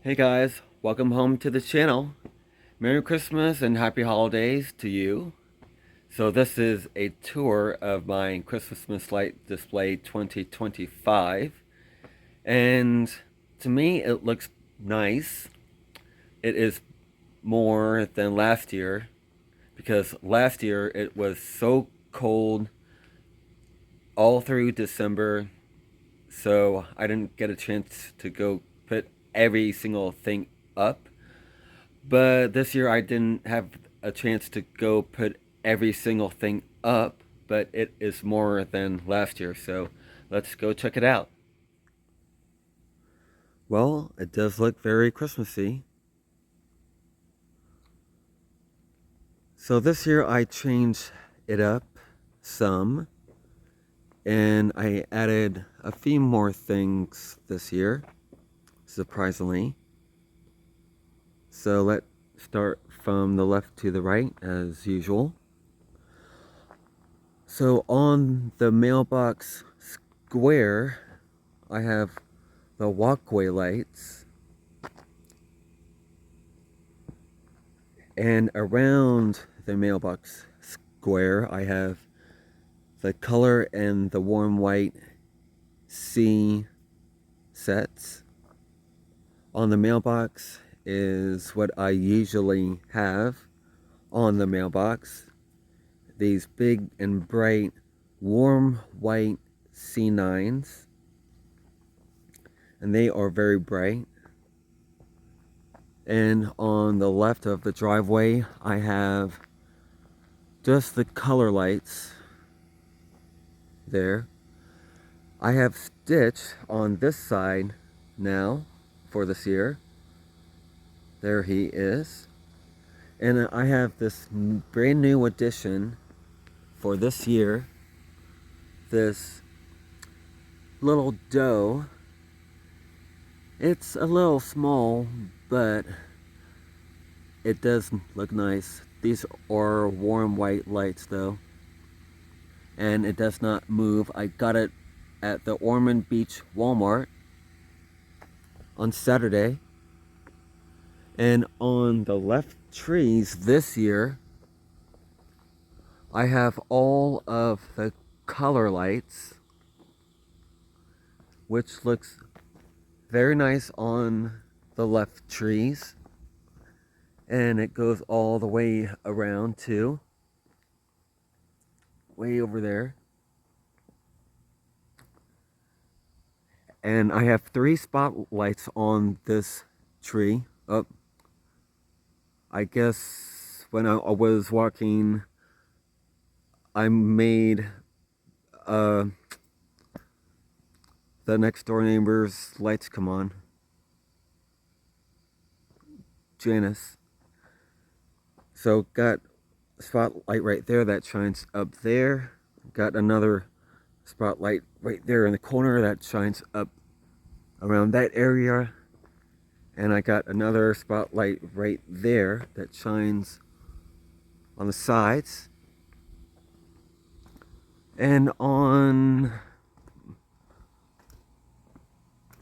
Hey guys, welcome home to the channel. Merry Christmas and Happy Holidays to you. So this is a tour of my Christmas light display 2025. And to me it looks nice. It is more than last year because last year it was so cold all through December. So I didn't get a chance to go put every single thing up. But this year I didn't have a chance to go put every single thing up, but it is more than last year, so let's go check it out. Well, it does look very Christmassy. So this year I changed it up some, and I added a few more things this year, surprisingly. So let's start from the left to the right as usual. So on the mailbox square, I have the walkway lights, and around the mailbox square, I have the color and the warm white C sets. On the mailbox is what I usually have on the mailbox. These big and bright warm white C9s, and they are very bright. And on the left of the driveway, I have just the color lights there. I have Stitch on this side now for this year. There he is. And I have this brand new addition for this year. This little doe. It's a little small, but it does look nice. These are warm white lights though. And it does not move. I got it at the Ormond Beach Walmart on Saturday. And on the left trees this year, I have all of the color lights, which looks very nice on the left trees. And it goes all the way around too, way over there. And I have 3 spotlights on this tree. Oh, I guess when I was walking, I made the next door neighbor's lights come on. Janice. So got a spotlight right there that shines up there. Got another spotlight right there in the corner that shines up around that area. And I got another spotlight right there that shines on the sides. And on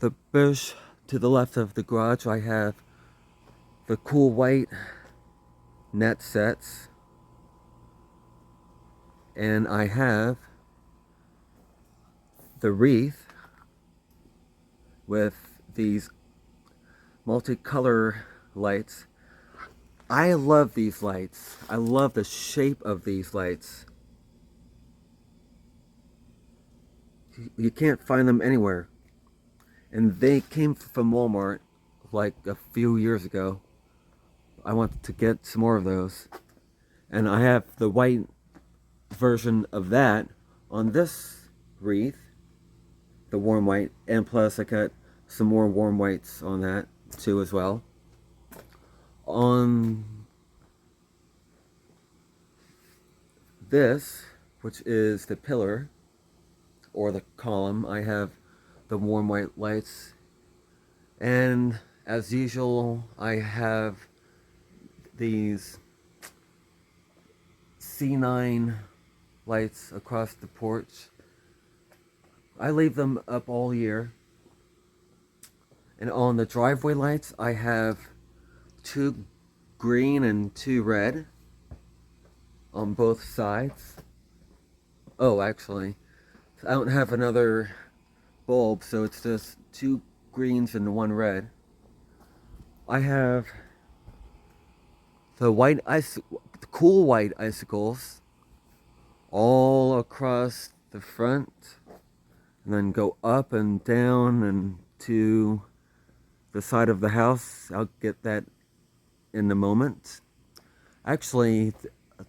the bush to the left of the garage, I have the cool white net sets. And I have the wreath with these multicolor lights. I love these lights. I love the shape of these lights. You can't find them anywhere. And they came from Walmart like a few years ago. I want to get some more of those. And I have the white version of that on this wreath, the warm white, and plus I got some more warm whites on that too as well. On this, which is the pillar or the column, I have the warm white lights, and as usual I have these C9 lights across the porch. I leave them up all year, And on the driveway lights, I have 2 green and 2 red on both sides. Oh, actually, I don't have another bulb, so it's just 2 greens and 1 red. I have the cool white icicles all across the front, and then go up and down and to the side of the house. I'll get that in a moment. Actually,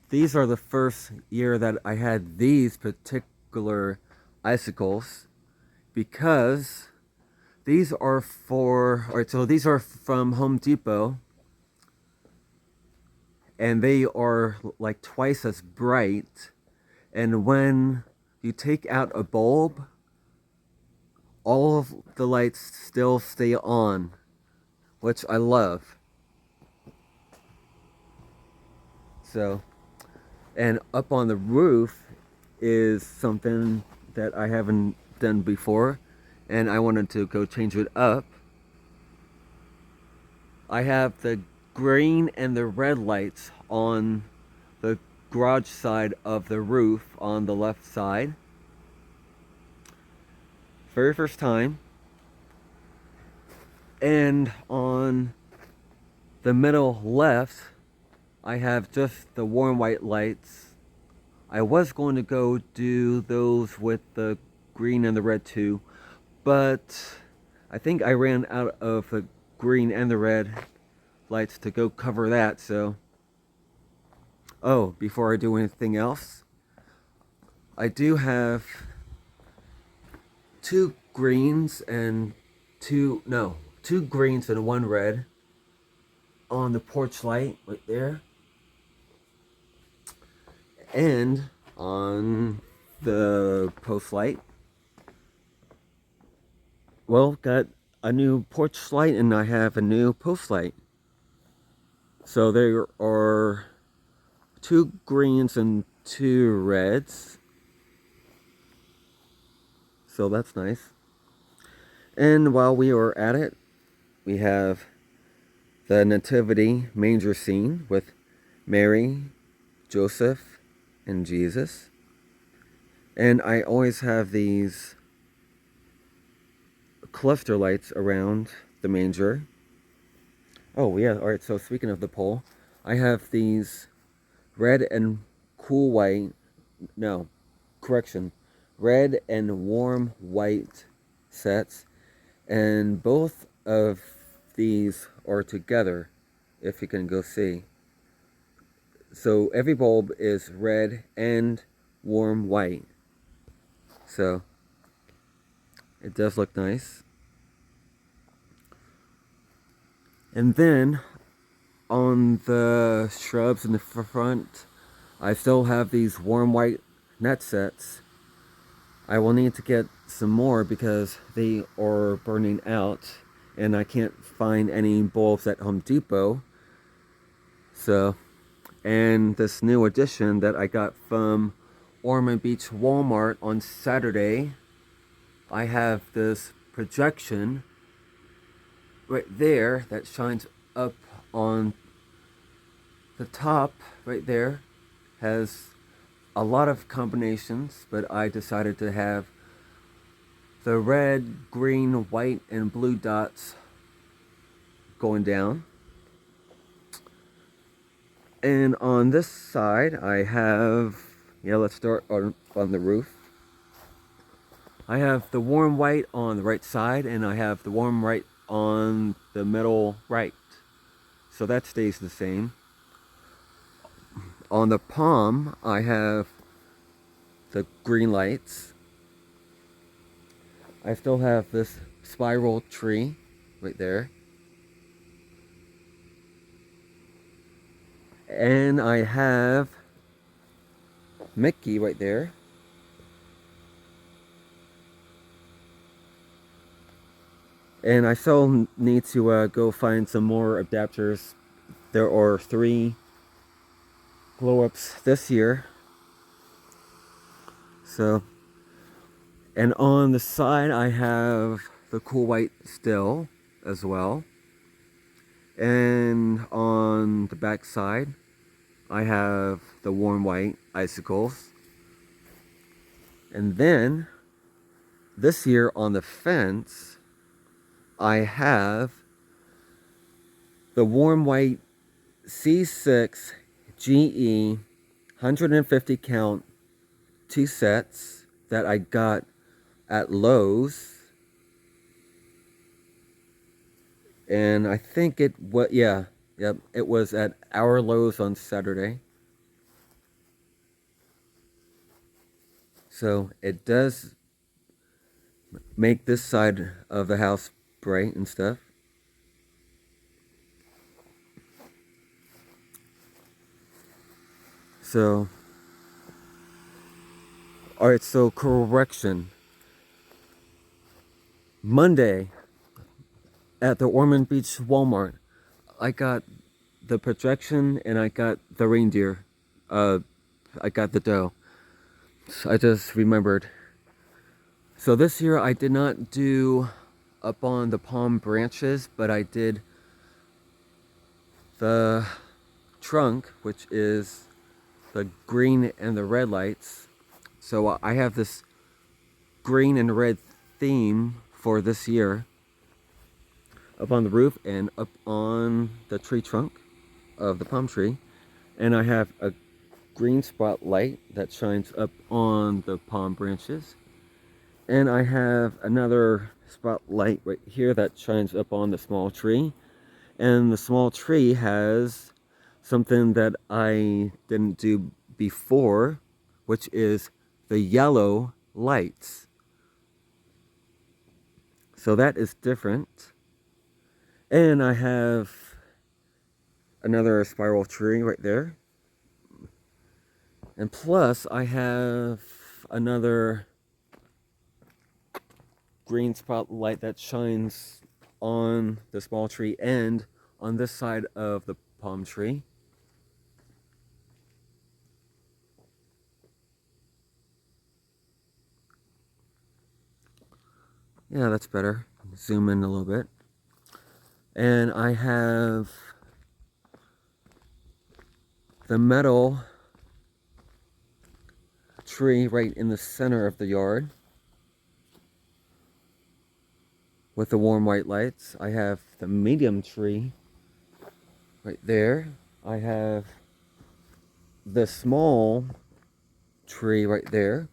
these are the first year that I had these particular icicles, because these are these are from Home Depot, and they are like twice as bright. And when you take out a bulb, all of the lights still stay on, which I love. So, and up on the roof is something that I haven't done before, and I wanted to go change it up. I have the green and the red lights on the garage side of the roof on the left side. Very first time. And on the middle left, I have just the warm white lights. I was going to go do those with the green and the red too, but I think I ran out of the green and the red lights to go cover that. So, oh, before I do anything else, I do have 2 greens and 2 greens and 1 red on the porch light right there, and on the post light. Well, got a new porch light and I have a new post light. So there are 2 greens and 2 reds. So that's nice. And while we are at it, we have the Nativity manger scene with Mary, Joseph, and Jesus. And I always have these cluster lights around the manger. Oh yeah, alright, so speaking of the pole, I have these red and cool white, no, correction, red and warm white sets, and both of these are together, if you can go see. So every bulb is red and warm white, so it does look nice. And then on the shrubs in the front, I still have these warm white net sets. I will need to get some more because they are burning out and I can't find any bulbs at Home Depot. So, and this new addition that I got from Ormond Beach Walmart on Saturday, I have this projection right there that shines up on the top right there. Has a lot of combinations, but I decided to have the red, green, white, and blue dots going down. And on this side, I have, let's start on the roof. I have the warm white on the right side, and I have the warm white on the middle right. So that stays the same. On the palm, I have the green lights. I still have this spiral tree right there. And I have Mickey right there. And I still need to go find some more adapters. There are 3 glow-ups this year. So, and on the side I have the cool white still. as well. And on the back side, I have the warm white icicles. And then this year on the fence, I have the warm white C6 GE 150 count 2 sets that I got at Lowe's. And I think it was, yeah, yep, it was at our Lowe's on Saturday. So it does make this side of the house bright and stuff. So, alright, so correction. Monday at the Ormond Beach Walmart, I got the projection and I got the reindeer. I got the dough. I just remembered. So this year I did not do up on the palm branches, but I did the trunk, which is the green and the red lights. So I have this green and red theme for this year up on the roof and up on the tree trunk of the palm tree. And I have a green spotlight that shines up on the palm branches. And I have another spotlight right here that shines up on the small tree. And the small tree has something that I didn't do before, which is the yellow lights. So that is different. And I have another spiral tree right there. And plus I have another green spotlight that shines on the small tree and on this side of the palm tree. Yeah, that's better. Zoom in a little bit. And I have the metal tree right in the center of the yard with the warm white lights. I have the medium tree right there. I have the small tree right there.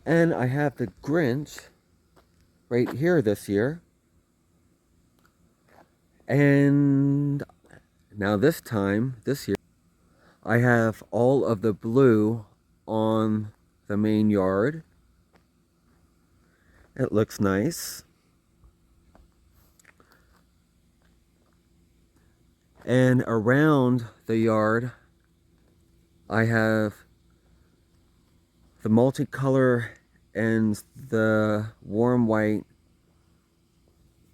And I have the Grinch right here this year. And now this year, I have all of the blue on the main yard. It looks nice. And around the yard, I have the multicolor and the warm white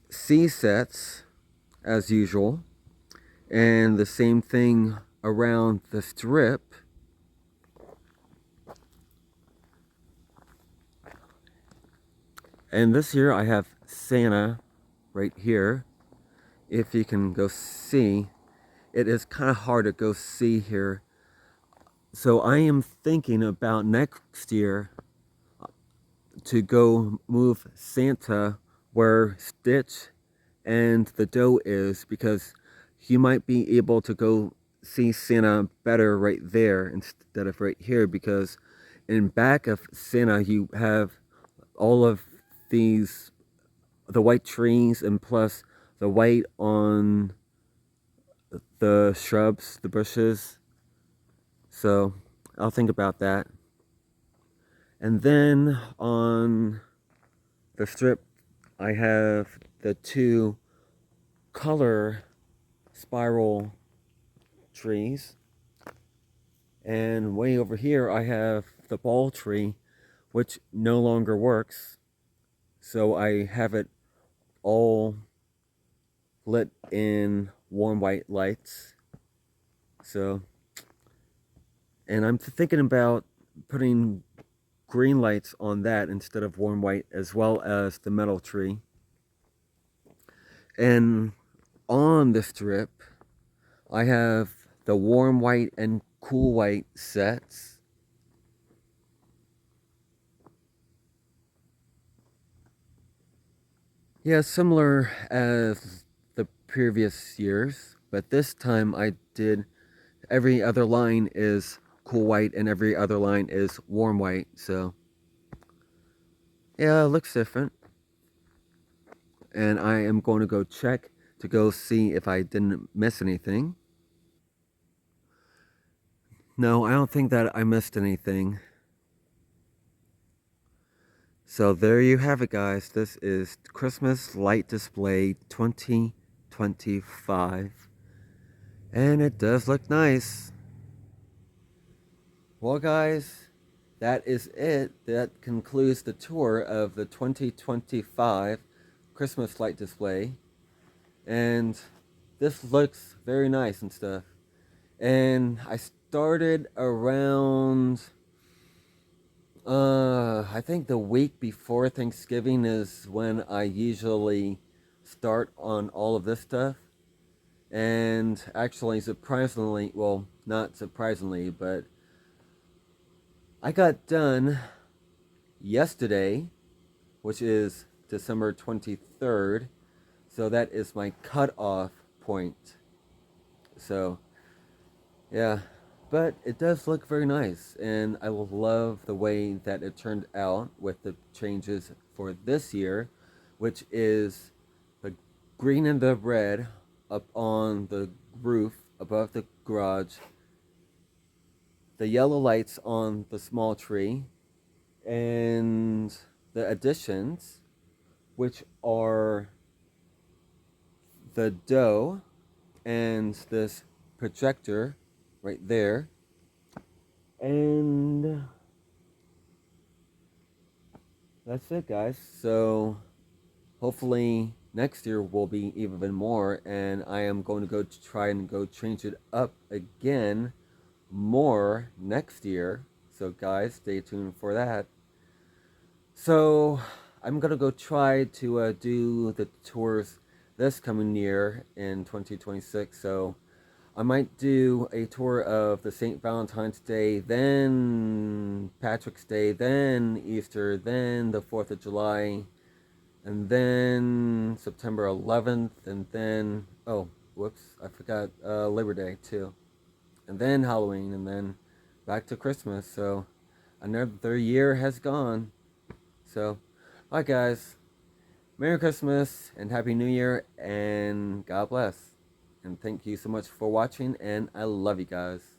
C sets as usual. And the same thing around the strip. And this year I have Santa right here. If you can go see, it is kind of hard to go see here. So I am thinking about next year to go move Santa where Stitch and the dough is, because you might be able to go see Santa better right there instead of right here, because in back of Santa you have all of these, the white trees and plus the white on the shrubs, the bushes. So I'll think about that. And then on the strip I have the two color spiral trees. And way over here I have the ball tree, which no longer works. So I have it all lit in warm white lights. So, and I'm thinking about putting green lights on that instead of warm white, as well as the metal tree. And on the strip, I have the warm white and cool white sets. Yeah, similar as the previous years, but this time I did every other line is cool white and every other line is warm white, so yeah, it looks different. And I am going to go check to go see if I didn't miss anything. No, I don't think that I missed anything. So there you have it, guys. This is Christmas Light Display 2025. And it does look nice. Well, guys, that is it. That concludes the tour of the 2025 Christmas light display. And this looks very nice and stuff. And I started around, I think the week before Thanksgiving is when I usually start on all of this stuff. And actually, surprisingly, well, not surprisingly, but I got done yesterday, which is December 23rd. So that is my cutoff point. So, yeah. But it does look very nice, and I love the way that it turned out with the changes for this year, which is the green and the red up on the roof above the garage, the yellow lights on the small tree, and the additions, which are the dough and this projector right there. And that's it, guys. So hopefully next year will be even more, and I am going to go to try and go change it up again more next year. So guys, stay tuned for that. So I'm gonna go try to do the tours this coming year in 2026. So I might do a tour of the St. Valentine's Day, then Patrick's Day, then Easter, then the 4th of July, and then September 11th, and then, oh, whoops, I forgot Labor Day too. And then Halloween, and then back to Christmas. So another year has gone. So, alright, guys, Merry Christmas and Happy New Year, and God bless. And thank you so much for watching, and I love you guys.